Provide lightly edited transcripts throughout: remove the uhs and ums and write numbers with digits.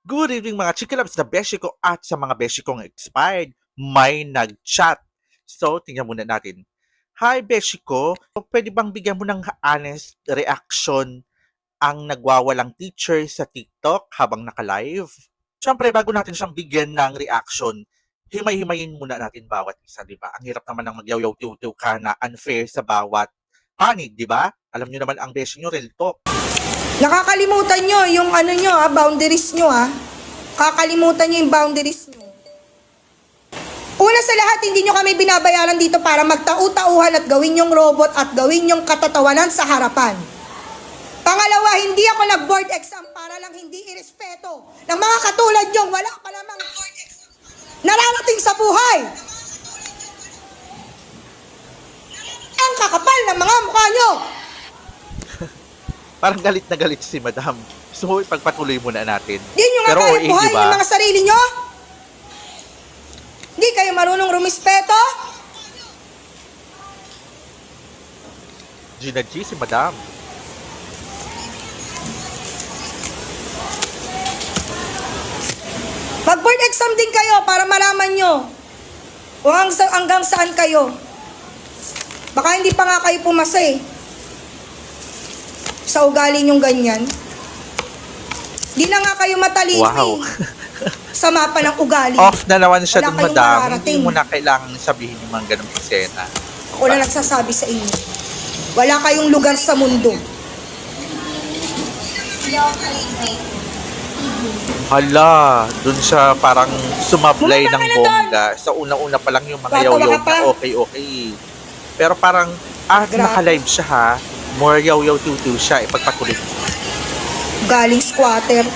Good evening mga chikilabs na beshi ko at sa mga beshi kong expired, may nag-chat. So, tingnan muna natin. Hi beshi ko, pwede bang bigyan mo ng honest reaction ang nagwawalang teacher sa TikTok habang naka-live? Siyempre, bago natin siyang bigyan ng reaction, himay-himayin muna natin bawat isa, di ba? Ang hirap naman ng magyaw-yaw-tiw-tiw ka na unfair sa bawat panig, di ba? Alam nyo naman ang beshi nyo, real talk. Nakakalimutan nyo yung boundaries nyo Kakalimutan nyo yung boundaries nyo. Una sa lahat, hindi nyo kami binabayaran dito para magtau-tauhan at gawin yung robot at gawin yung katatawanan sa harapan. Pangalawa, hindi ako nag-board exam para lang hindi irespeto ng mga katulad nyo. Wala pa namang board exam nararating sa buhay. Ang kakapal ng mga mukha nyo. Parang galit na galit si Madam. So, ipagpatuloy muna natin. Hindi nyo nga Pero kaya OA, buhayin diba? yung mga sarili nyo? Hindi kayo marunong rumispeto? Gina G, si Madam. Mag-board exam din kayo para malaman nyo kung hanggang saan kayo. Baka hindi pa nga kayo pumasa sa ugali nyong ganyan. Di na nga kayo matalino Wow. sa mapa ng ugali. Off na naman siya Wala dun, kayong Madam. mararating. Hindi mo na kailangan sabihin yung mga ganong eksena. Ako na nagsasabi sa inyo. Wala kayong lugar sa mundo. Hala, dun siya parang sumablay Bumaba ng ka na bongga. Sa una-una pa lang yung mga Tatawa yaw-yaw ka pa. na okay. Pero parang, Grabe. naka-live siya ha. More yaw-yaw tiw-tiw siya. Ipagpatuloy. Galing squatter.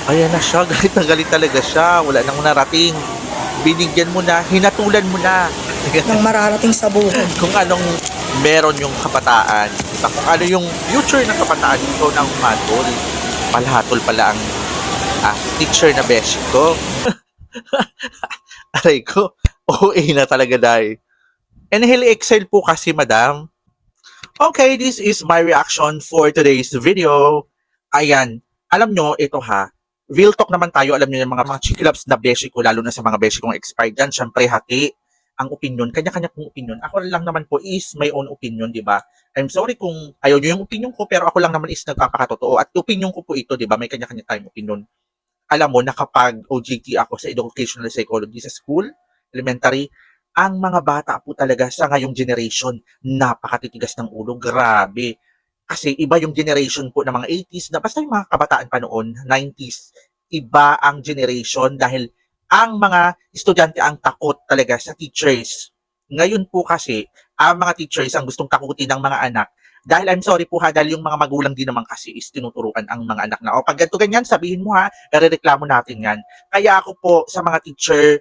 Ayan na siya, galit na galit talaga siya. Wala nang narating. Binigyan mo na, hinatulan mo na. Nang mararating sa buhay. Kung anong meron yung kabataan. Diba? Kung ano yung future ng kabataan, ikaw na humatol. Palhatol pala ang teacher na beshi ko. Aray ko, OA na talaga dahil. And highly excited po kasi, Madam. Okay, this is my reaction for today's video. Ayan, alam nyo, ito ha, real talk naman tayo, alam nyo yung mga chikilabs na beshi ko, lalo na sa mga beshi kong expired dyan, syempre hati ang opinion, kanya-kanya kong opinion. Ako lang naman po is my own opinion, di ba? I'm sorry kung ayaw nyo yung opinion ko, pero ako lang naman is nagpapakatotoo. At opinion ko po ito, di ba? May kanya-kanya tayong opinion. Alam mo na kapag OJT ako sa educational psychology sa school, elementary, ang mga bata po talaga sa ngayong generation, napakatitigas ng ulo. Grabe. Kasi iba yung generation po ng mga 80s, na basta yung mga kabataan pa noon, 90s, iba ang generation dahil ang mga estudyante ang takot talaga sa teachers. Ngayon po kasi, ang mga teachers ang gustong takutin ng mga anak dahil I'm sorry po ha, dahil yung mga magulang din naman kasi is tinuturuan ang mga anak na, o pag ganito ganyan, sabihin mo ha, rereklamo natin yan. Kaya ako po sa mga teacher,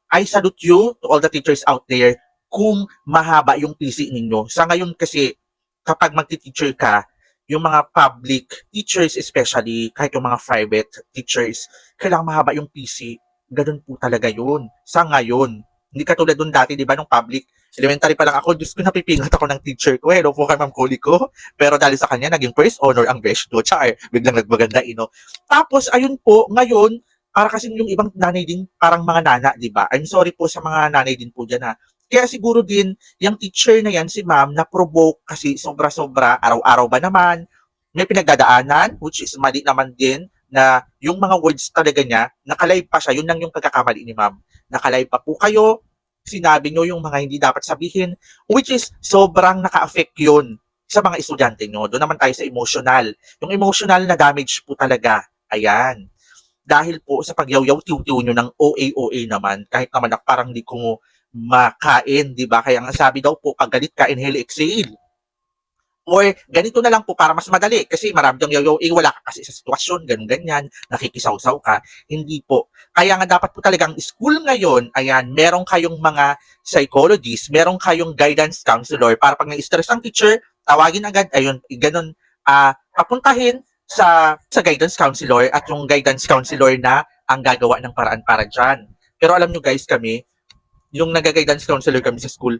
I salute you to all the teachers out there kung mahaba yung PC ninyo. Sa ngayon kasi, kapag magti-teacher ka, yung mga public teachers especially, kahit yung mga private teachers, kailangan mahaba yung PC. Ganun po talaga yun. Sa ngayon. Hindi katulad dun dati, di ba, nung public, elementary pa lang ako, Diyos ko, napipingat ako ng teacher ko. Hello po kay Ma'am Kuli ko. Pero dahil sa kanya, naging first honor ang besh do. Char, biglang nagbaganda, ino. Tapos, ayun po, ngayon, para kasi yung ibang nanay din, parang mga nana, di ba? I'm sorry po sa mga nanay din po dyan, ha. Kaya siguro din, yung teacher na yan, si ma'am, na-provoke kasi sobra-sobra, araw-araw ba naman, may pinagdadaanan, which is mali naman din, na yung mga words talaga niya, nakalive pa siya, yun lang yung pagkakamali ni ma'am. Nakalive pa po kayo, sinabi nyo yung mga hindi dapat sabihin, which is sobrang naka-affect yun sa mga estudyante nyo. Doon naman tayo sa emotional. Yung emotional na damage po talaga, ayan. Dahil po sa pagyaw-yaw, tiw-tiw nyo ng OA-OA naman, kahit naman parang di ko makain, di ba? Kaya nga sabi daw po, pag galit ka, inhale, exhale. Or ganito na lang po para mas madali kasi marami diyang yaw-yaw, wala ka kasi sa sitwasyon, ganun-ganyan, nakikisaw-saw ka. Hindi po. Kaya nga dapat po talagang school ngayon, ayan, meron kayong mga psychologists, meron kayong guidance counselor para pag na-stress ang teacher, tawagin agad, ayun, ganun, papuntahin sa guidance counselor at yung guidance counselor na ang gagawa ng paraan para dyan. Pero alam nyo guys, kami, yung nag-guidance counselor kami sa school,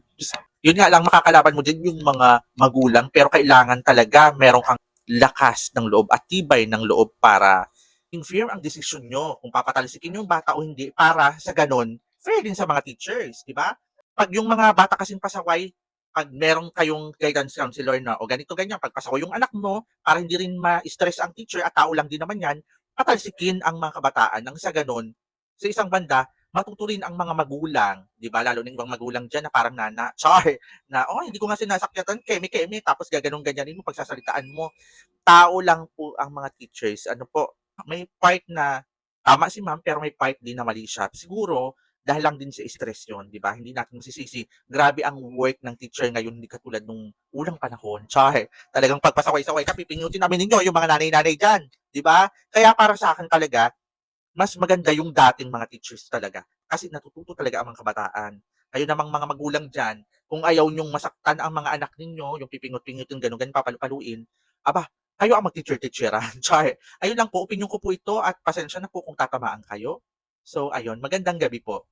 yun nga lang makakalaban mo din yung mga magulang pero kailangan talaga meron kang lakas ng loob at tibay ng loob para firm ang desisyon nyo kung papatalsikin yung bata o hindi para sa ganon, fair din sa mga teachers, di ba? Pag yung mga bata kasing pasaway, pag meron kayong guidance counselor na o ganito ganyan, pag pasaway yung anak mo, para hindi rin ma-stress ang teacher at tao lang din naman yan, patalsikin ang mga kabataan nang sa ganon, sa isang banda, matuto rin ang mga magulang, di ba? Lalo na yung ibang magulang dyan na parang na, oh, hindi ko nga sinasakyatan, keme-keme, tapos gaganong-ganyanin mo, pagsasalitaan mo. Tao lang po ang mga teachers. Ano po, may part na tama si ma'am pero may part din na mali siya. Siguro dahil lang din sa stress 'yon, 'di ba? Hindi natin masisisi. Grabe ang work ng teacher ngayon, hindi katulad nung unang panahon. Talagang pagpasaway-saway ka, pipindutin namin ninyo yung mga nanay-nanay diyan, 'di ba? Kaya para sa akin talaga, mas maganda yung dating mga teachers talaga. Kasi natututo talaga ang mga kabataan. Kayo namang mga magulang diyan, kung ayaw niyong masaktan ang mga anak ninyo, yung pipingot-pingutin gano'n, ganun papalu-paluin, aba, kayo ang mag-teacher-teacheran. Ayun lang po, opinyon ko po ito at pasensya na po kung tatamaan kayo. So ayun, magandang gabi po.